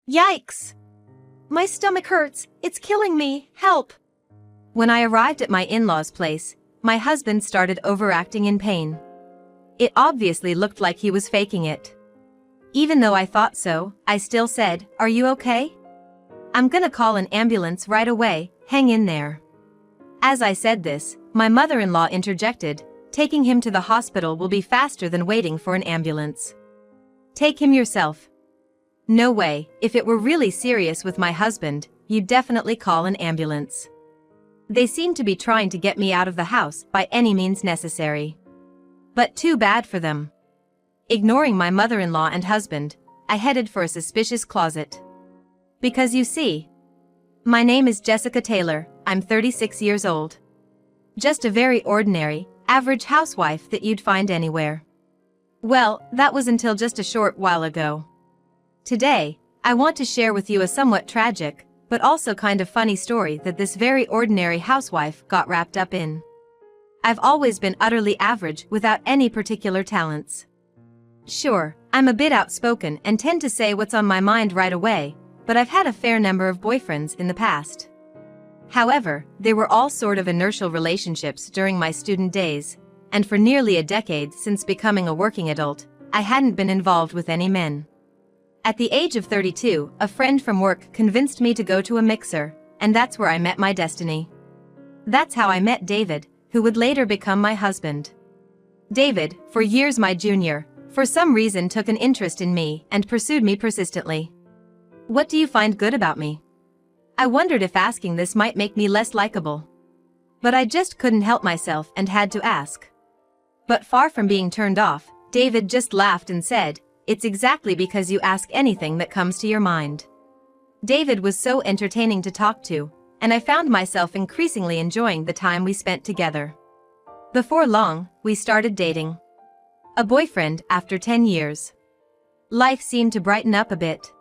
Yikes! My stomach hurts, it's killing me, help! When I arrived at my in-laws' place, my husband started overacting in pain. It obviously looked like he was faking it. Even though I thought so, I still said, "Are you okay? I'm gonna call an ambulance right away, hang in there." As I said this, my mother-in-law interjected, "Taking him to the hospital will be faster than waiting for an ambulance. Take him yourself." No way, if it were really serious with my husband, you'd definitely call an ambulance. They seemed to be trying to get me out of the house by any means necessary. But too bad for them. Ignoring my mother-in-law and husband, I headed for a suspicious closet. Because you see, my name is Jessica Taylor, I'm 36 years old. Just a very ordinary, average housewife that you'd find anywhere. Well, that was until just a short while ago. Today, I want to share with you a somewhat tragic, but also kind of funny story that this very ordinary housewife got wrapped up in. I've always been utterly average without any particular talents. Sure, I'm a bit outspoken and tend to say what's on my mind right away, but I've had a fair number of boyfriends in the past. However, they were all sort of inertial relationships during my student days, and for nearly a decade since becoming a working adult, I hadn't been involved with any men. At the age of 32, a friend from work convinced me to go to a mixer, and that's where I met my destiny. That's how I met David, who would later become my husband. David, for years my junior, for some reason took an interest in me and pursued me persistently. What do you find good about me? I wondered if asking this might make me less likable. But I just couldn't help myself and had to ask. But far from being turned off, David just laughed and said, "It's exactly because you ask anything that comes to your mind." David was so entertaining to talk to, and I found myself increasingly enjoying the time we spent together. Before long, we started dating. A boyfriend after 10 years. Life seemed to brighten up a bit.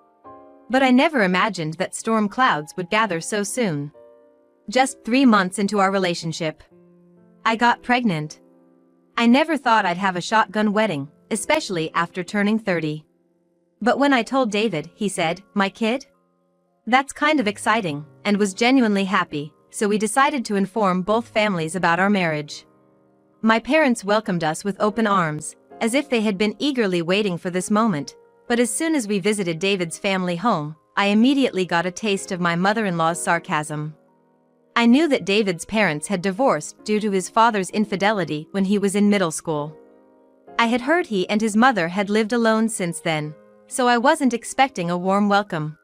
But I never imagined that storm clouds would gather so soon. Just 3 months into our relationship, I got pregnant. I never thought I'd have a shotgun wedding, especially after turning 30. But when I told David, he said, "My kid?" That's kind of exciting, and was genuinely happy, so we decided to inform both families about our marriage. My parents welcomed us with open arms, as if they had been eagerly waiting for this moment, but as soon as we visited David's family home, I immediately got a taste of my mother-in-law's sarcasm. I knew that David's parents had divorced due to his father's infidelity when he was in middle school. I had heard he and his mother had lived alone since then, so I wasn't expecting a warm welcome.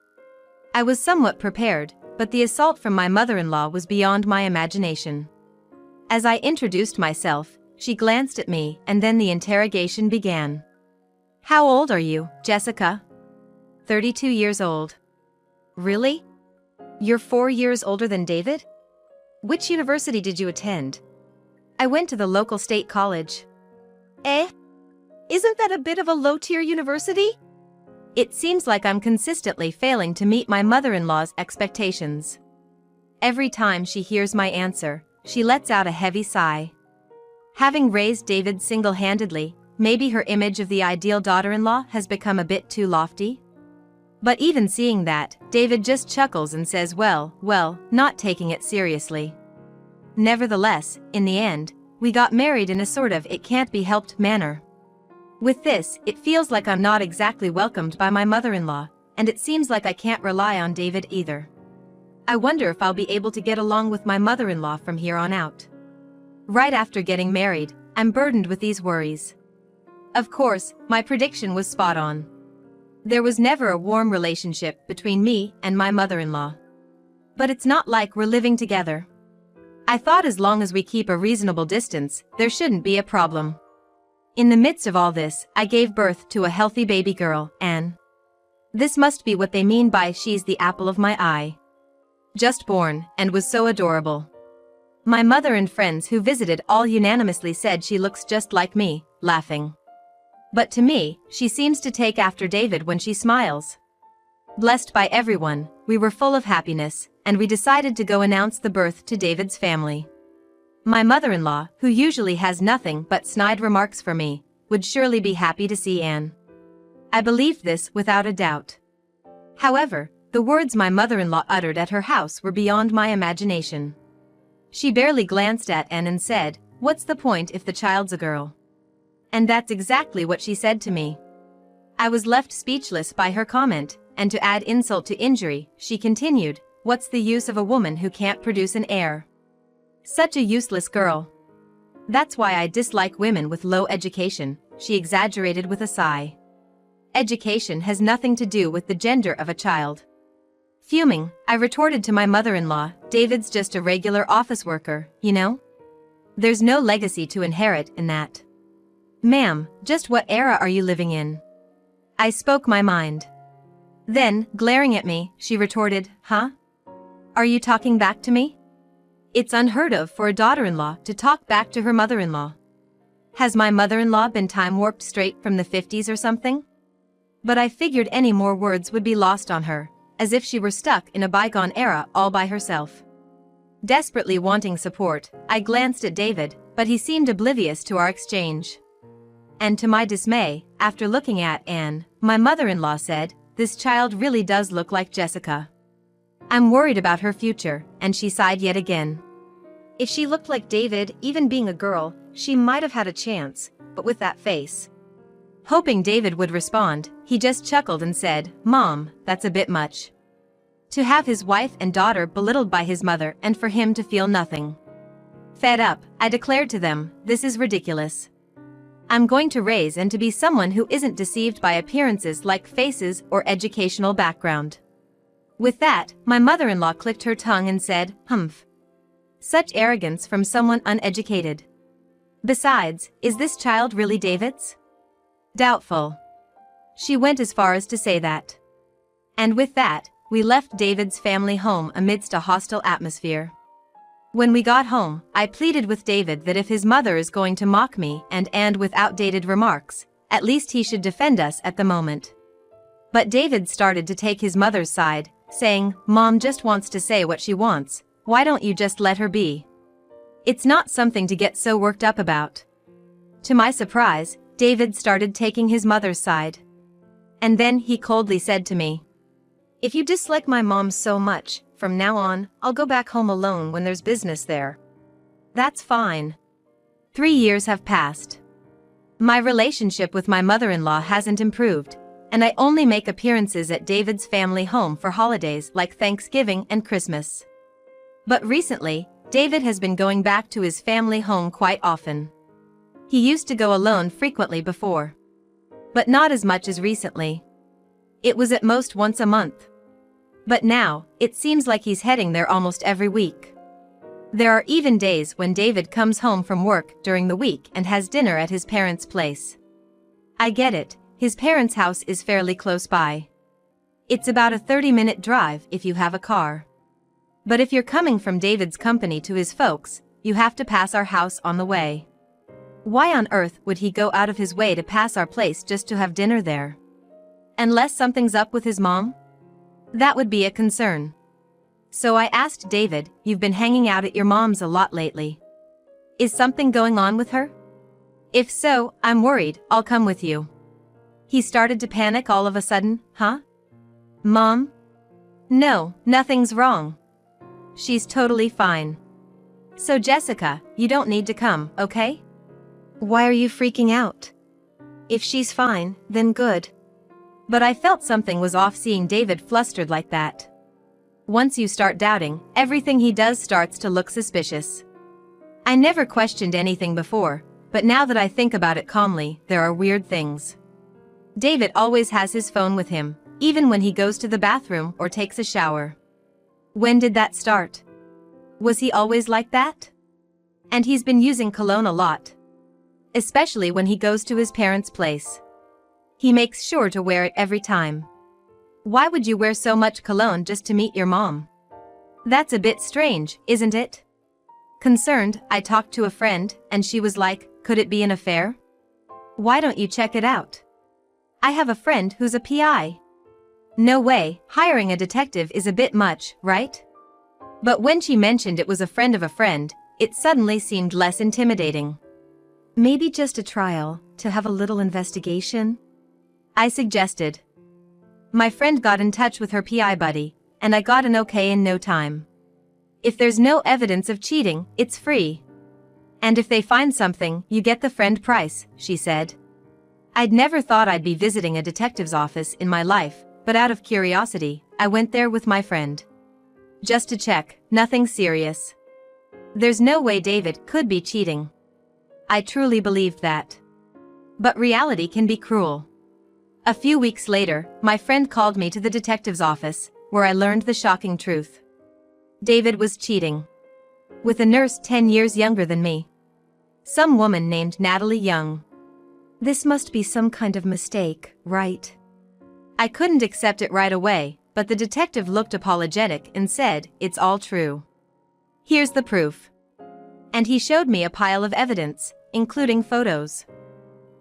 I was somewhat prepared, but the assault from my mother-in-law was beyond my imagination. As I introduced myself, she glanced at me and then the interrogation began. "How old are you, Jessica?" 32 years old. "Really? You're 4 years older than David? Which university did you attend?" "I went to the local state college." "Eh? Isn't that a bit of a low-tier university?" It seems like I'm consistently failing to meet my mother-in-law's expectations. Every time she hears my answer, she lets out a heavy sigh. Having raised David single-handedly, maybe her image of the ideal daughter-in-law has become a bit too lofty? But even seeing that, David just chuckles and says, well, not taking it seriously. Nevertheless, in the end, we got married in a sort of it-can't-be-helped manner. With this, it feels like I'm not exactly welcomed by my mother-in-law, and it seems like I can't rely on David either. I wonder if I'll be able to get along with my mother-in-law from here on out. Right after getting married, I'm burdened with these worries. Of course, my prediction was spot on. There was never a warm relationship between me and my mother-in-law. But it's not like we're living together. I thought as long as we keep a reasonable distance, there shouldn't be a problem. In the midst of all this, I gave birth to a healthy baby girl, Anne. This must be what they mean by "she's the apple of my eye." Just born, and was so adorable. My mother and friends who visited all unanimously said she looks just like me, laughing. But to me, she seems to take after David when she smiles. Blessed by everyone, we were full of happiness, and we decided to go announce the birth to David's family. My mother-in-law, who usually has nothing but snide remarks for me, would surely be happy to see Anne. I believed this without a doubt. However, the words my mother-in-law uttered at her house were beyond my imagination. She barely glanced at Anne and said, "What's the point if the child's a girl?" And that's exactly what she said to me. I was left speechless by her comment, and to add insult to injury, she continued, "What's the use of a woman who can't produce an heir? Such a useless girl. That's why I dislike women with low education," she exaggerated with a sigh. "Education has nothing to do with the gender of a child." Fuming, I retorted to my mother-in-law, "David's just a regular office worker, you know? There's no legacy to inherit in that." "Ma'am, just what era are you living in?" I spoke my mind. Then, glaring at me, she retorted, "Huh? Are you talking back to me? It's unheard of for a daughter-in-law to talk back to her mother-in-law. Has my mother-in-law been time-warped straight from the 50s or something?" But I figured any more words would be lost on her, as if she were stuck in a bygone era all by herself. Desperately wanting support, I glanced at David, but he seemed oblivious to our exchange. And to my dismay, after looking at Anne, my mother-in-law said, "This child really does look like Jessica. I'm worried about her future," and she sighed yet again. If she looked like David, even being a girl, she might have had a chance, but with that face. Hoping David would respond, he just chuckled and said, "Mom, that's a bit much. To have his wife and daughter belittled by his mother and for him to feel nothing." Fed up, I declared to them, "This is ridiculous. I'm going to raise and to be someone who isn't deceived by appearances like faces or educational background." With that, my mother-in-law clicked her tongue and said, "Humph. Such arrogance from someone uneducated. Besides, is this child really David's? Doubtful." She went as far as to say that. And with that, we left David's family home amidst a hostile atmosphere. When we got home, I pleaded with David that if his mother is going to mock me and with outdated remarks, at least he should defend us at the moment. But David started to take his mother's side, saying, "Mom just wants to say what she wants, why don't you just let her be? It's not something to get so worked up about." To my surprise, David started taking his mother's side. And then he coldly said to me, "If you dislike my mom so much, from now on, I'll go back home alone when there's business there." That's fine. 3 years have passed. My relationship with my mother-in-law hasn't improved, and I only make appearances at David's family home for holidays like Thanksgiving and Christmas. But recently, David has been going back to his family home quite often. He used to go alone frequently before. But not as much as recently. It was at most once a month. But now, it seems like he's heading there almost every week. There are even days when David comes home from work during the week and has dinner at his parents' place. I get it, his parents' house is fairly close by. It's about a 30-minute drive if you have a car. But if you're coming from David's company to his folks, you have to pass our house on the way. Why on earth would he go out of his way to pass our place just to have dinner there? Unless something's up with his mom? That would be a concern. So I asked David, "You've been hanging out at your mom's a lot lately. Is something going on with her? If so, I'm worried, I'll come with you." He started to panic all of a sudden. "Huh? Mom? No, nothing's wrong. She's totally fine. So Jessica, you don't need to come, okay? Why are you freaking out? If she's fine, then good." But I felt something was off seeing David flustered like that. Once you start doubting, everything he does starts to look suspicious. I never questioned anything before, but now that I think about it calmly, there are weird things. David always has his phone with him, even when he goes to the bathroom or takes a shower. When did that start? Was he always like that? And he's been using cologne a lot. Especially when he goes to his parents' place. He makes sure to wear it every time. Why would you wear so much cologne just to meet your mom? That's a bit strange, isn't it? Concerned, I talked to a friend, and she was like, "Could it be an affair? Why don't you check it out? I have a friend who's a PI." No way, hiring a detective is a bit much, right? But when she mentioned it was a friend of a friend, it suddenly seemed less intimidating. "Maybe just a trial, to have a little investigation?" I suggested. My friend got in touch with her PI buddy, and I got an okay in no time. If there's no evidence of cheating, it's free. And if they find something, you get the friend price, she said. I'd never thought I'd be visiting a detective's office in my life, but out of curiosity, I went there with my friend. Just to check, nothing serious. There's no way David could be cheating. I truly believed that. But reality can be cruel. A few weeks later, my friend called me to the detective's office, where I learned the shocking truth. David was cheating. With a nurse 10 years younger than me. Some woman named Natalie Young. This must be some kind of mistake, right? I couldn't accept it right away, but the detective looked apologetic and said, "It's all true. Here's the proof." And he showed me a pile of evidence, including photos.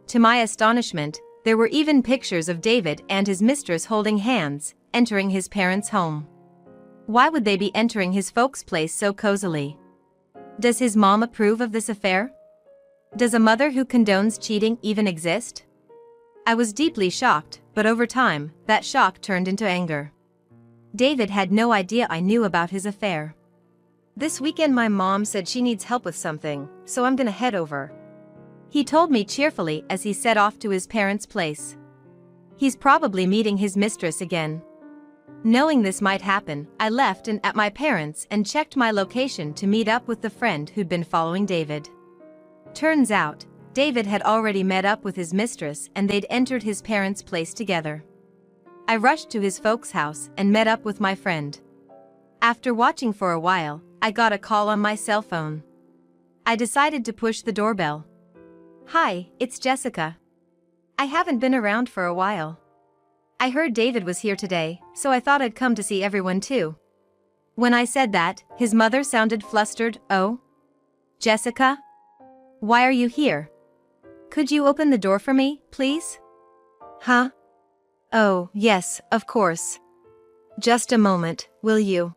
To my astonishment, there were even pictures of David and his mistress holding hands, entering his parents' home. Why would they be entering his folks' place so cozily? Does his mom approve of this affair? Does a mother who condones cheating even exist? I was deeply shocked, but over time, that shock turned into anger. David had no idea I knew about his affair. This weekend my mom said she needs help with something, so I'm gonna head over. He told me cheerfully as he set off to his parents' place. He's probably meeting his mistress again. Knowing this might happen, I left and at my parents' and checked my location to meet up with the friend who'd been following David. Turns out, David had already met up with his mistress and they'd entered his parents' place together. I rushed to his folks' house and met up with my friend. After watching for a while, I got a call on my cell phone. I decided to push the doorbell. "Hi, it's Jessica. I haven't been around for a while. I heard David was here today, so I thought I'd come to see everyone too." When I said that, his mother sounded flustered. "Oh? Jessica? Why are you here? Could you open the door for me, please?" "Huh? Oh, yes, of course. Just a moment, will you?"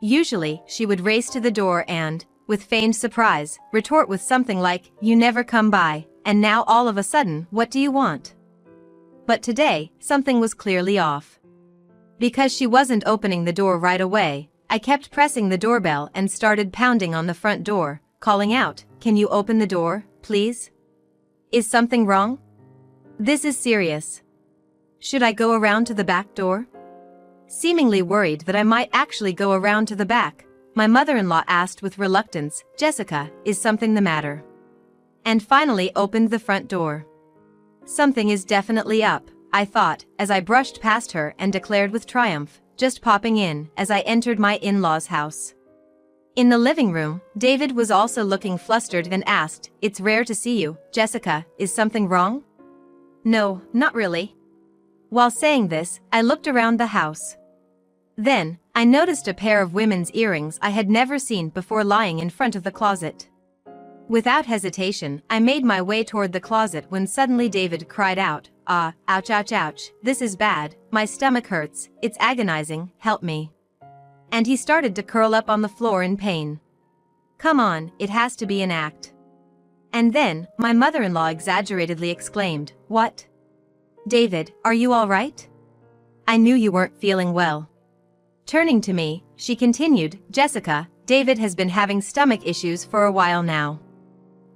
Usually, she would race to the door and, with feigned surprise, retort with something like, "You never come by, and now all of a sudden, what do you want?" But today, something was clearly off. Because she wasn't opening the door right away, I kept pressing the doorbell and started pounding on the front door, calling out, "Can you open the door, please? Is something wrong? This is serious. Should I go around to the back door?" Seemingly worried that I might actually go around to the back, my mother-in-law asked with reluctance, "Jessica, is something the matter?" And finally opened the front door. Something is definitely up, I thought, as I brushed past her and declared with triumph, just popping in as I entered my in-laws' house. In the living room, David was also looking flustered and asked, "It's rare to see you, Jessica, is something wrong?" "No, not really." While saying this, I looked around the house. Then, I noticed a pair of women's earrings I had never seen before lying in front of the closet. Without hesitation, I made my way toward the closet when suddenly David cried out, ouch, ouch, ouch, this is bad, my stomach hurts, it's agonizing, help me." And he started to curl up on the floor in pain. "Come on, it has to be an act." And then, my mother-in-law exaggeratedly exclaimed, "What? David, are you all right? I knew you weren't feeling well." Turning to me, she continued, "Jessica, David has been having stomach issues for a while now.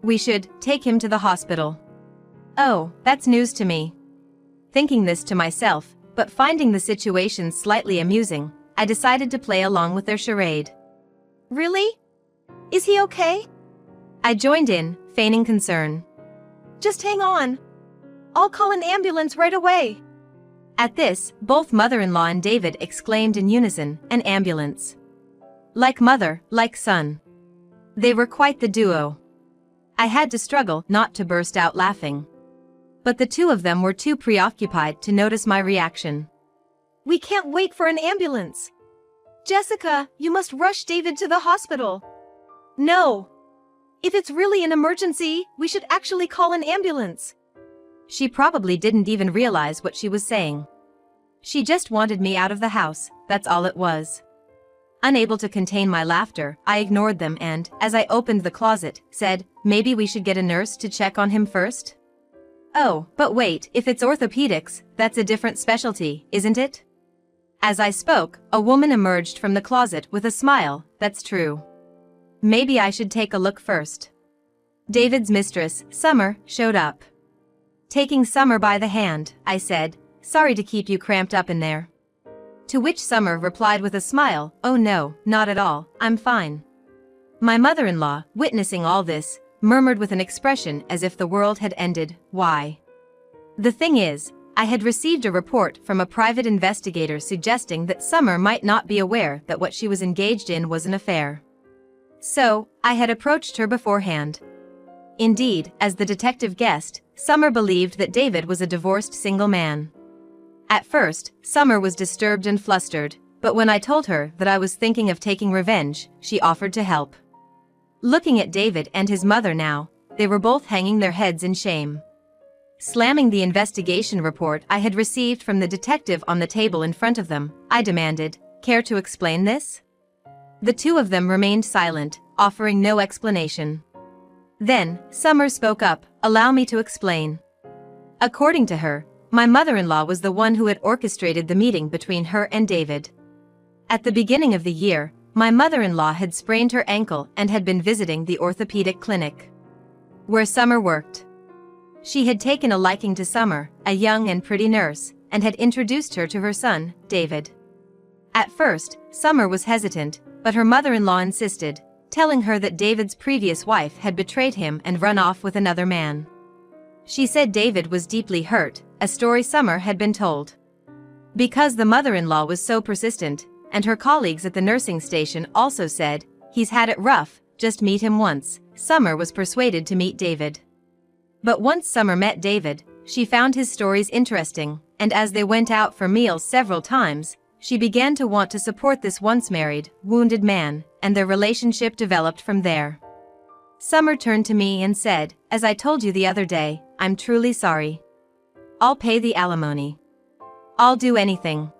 We should take him to the hospital." Oh, that's news to me. Thinking this to myself, but finding the situation slightly amusing, I decided to play along with their charade. "Really? Is he okay?" I joined in, feigning concern. "Just hang on. I'll call an ambulance right away." At this, both mother-in-law and David exclaimed in unison, "An ambulance." Like mother, like son. They were quite the duo. I had to struggle not to burst out laughing. But the two of them were too preoccupied to notice my reaction. "We can't wait for an ambulance. Jessica, you must rush David to the hospital." "No. If it's really an emergency, we should actually call an ambulance." She probably didn't even realize what she was saying. She just wanted me out of the house, that's all it was. Unable to contain my laughter, I ignored them and, as I opened the closet, said, "Maybe we should get a nurse to check on him first?" Oh, but wait, if it's orthopedics, that's a different specialty, isn't it? As I spoke, a woman emerged from the closet with a smile. That's true. Maybe I should take a look first. David's mistress, Summer, showed up. Taking Summer by the hand, I said, "Sorry to keep you cramped up in there." To which Summer replied with a smile, "Oh no, not at all, I'm fine." My mother-in-law, witnessing all this, murmured with an expression as if the world had ended. Why? The thing is, I had received a report from a private investigator suggesting that Summer might not be aware that what she was engaged in was an affair. So, I had approached her beforehand. Indeed, as the detective guessed, Summer believed that David was a divorced single man. At first, Summer was disturbed and flustered, but when I told her that I was thinking of taking revenge, she offered to help. Looking at David and his mother now, they were both hanging their heads in shame. Slamming the investigation report I had received from the detective on the table in front of them, I demanded, "Care to explain this?" The two of them remained silent, offering no explanation. Then, Summer spoke up, "Allow me to explain." According to her, my mother-in-law was the one who had orchestrated the meeting between her and David. At the beginning of the year, my mother-in-law had sprained her ankle and had been visiting the orthopedic clinic where Summer worked. She had taken a liking to Summer, a young and pretty nurse, and had introduced her to her son, David. At first, Summer was hesitant, but her mother-in-law insisted, telling her that David's previous wife had betrayed him and run off with another man. She said David was deeply hurt, a story Summer had been told. Because the mother-in-law was so persistent, and her colleagues at the nursing station also said, "He's had it rough, just meet him once," Summer was persuaded to meet David. But once Summer met David, she found his stories interesting, and as they went out for meals several times, she began to want to support this once married, wounded man, and their relationship developed from there. Summer turned to me and said, "As I told you the other day, I'm truly sorry. I'll pay the alimony. I'll do anything."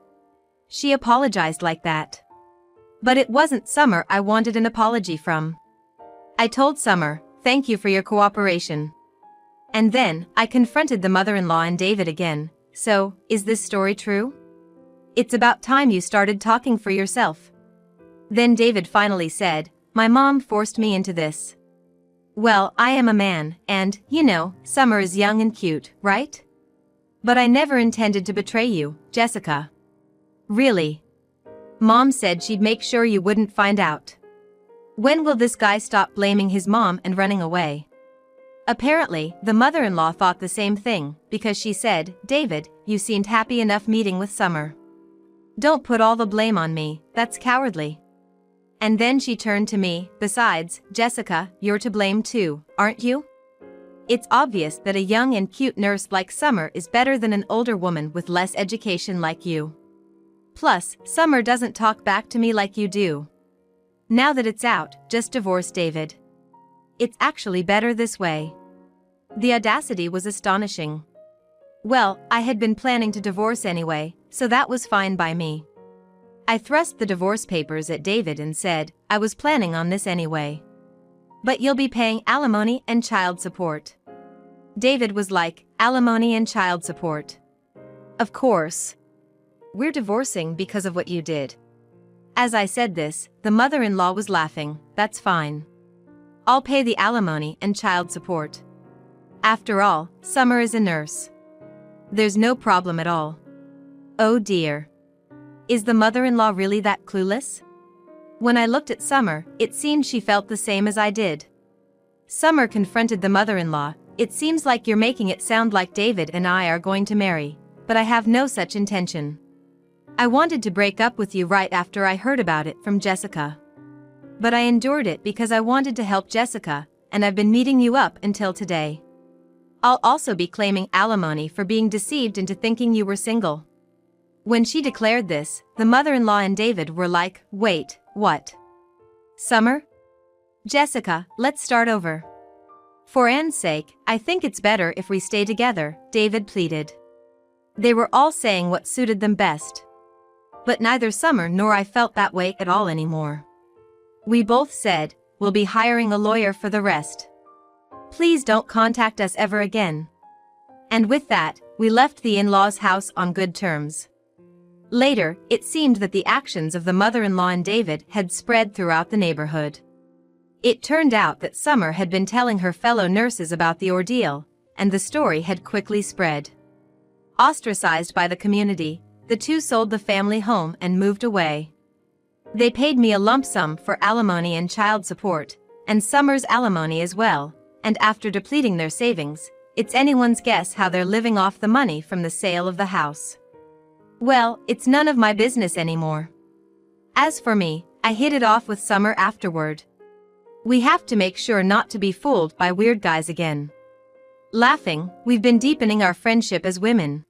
She apologized like that. But it wasn't Summer I wanted an apology from. I told Summer, "Thank you for your cooperation." And then, I confronted the mother-in-law and David again. "So, is this story true? It's about time you started talking for yourself." Then David finally said, "My mom forced me into this. Well, I am a man, and, you know, Summer is young and cute, right? But I never intended to betray you, Jessica." "Really? Mom said she'd make sure you wouldn't find out. When will this guy stop blaming his mom and running away?" Apparently, the mother-in-law thought the same thing, because she said, "David, you seemed happy enough meeting with Summer. Don't put all the blame on me, that's cowardly." And then she turned to me, "Besides, Jessica, you're to blame too, aren't you? It's obvious that a young and cute nurse like Summer is better than an older woman with less education like you. Plus, Summer doesn't talk back to me like you do. Now that it's out, just divorce David. It's actually better this way." The audacity was astonishing. Well, I had been planning to divorce anyway, so that was fine by me. I thrust the divorce papers at David and said, "I was planning on this anyway. But you'll be paying alimony and child support." David was like, "Alimony and child support? Of course. We're divorcing because of what you did." As I said this, the mother-in-law was laughing. "That's fine. I'll pay the alimony and child support. After all, Summer is a nurse. There's no problem at all." Oh dear. Is the mother-in-law really that clueless? When I looked at Summer, it seemed she felt the same as I did. Summer confronted the mother-in-law, "It seems like you're making it sound like David and I are going to marry, but I have no such intention. I wanted to break up with you right after I heard about it from Jessica. But I endured it because I wanted to help Jessica, and I've been meeting you up until today. I'll also be claiming alimony for being deceived into thinking you were single." When she declared this, the mother-in-law and David were like, "Wait, what? Summer? Jessica, let's start over. For Anne's sake, I think it's better if we stay together," David pleaded. They were all saying what suited them best. But neither Summer nor I felt that way at all anymore. We both said, "We'll be hiring a lawyer for the rest. Please don't contact us ever again." And with that, we left the in-laws' house on good terms. Later, it seemed that the actions of the mother-in-law and David had spread throughout the neighborhood. It turned out that Summer had been telling her fellow nurses about the ordeal, and the story had quickly spread. Ostracized by the community, the two sold the family home and moved away. They paid me a lump sum for alimony and child support, and Summer's alimony as well, and after depleting their savings, it's anyone's guess how they're living off the money from the sale of the house. Well, it's none of my business anymore. As for me, I hit it off with Summer afterward. We have to make sure not to be fooled by weird guys again. Laughing, we've been deepening our friendship as women.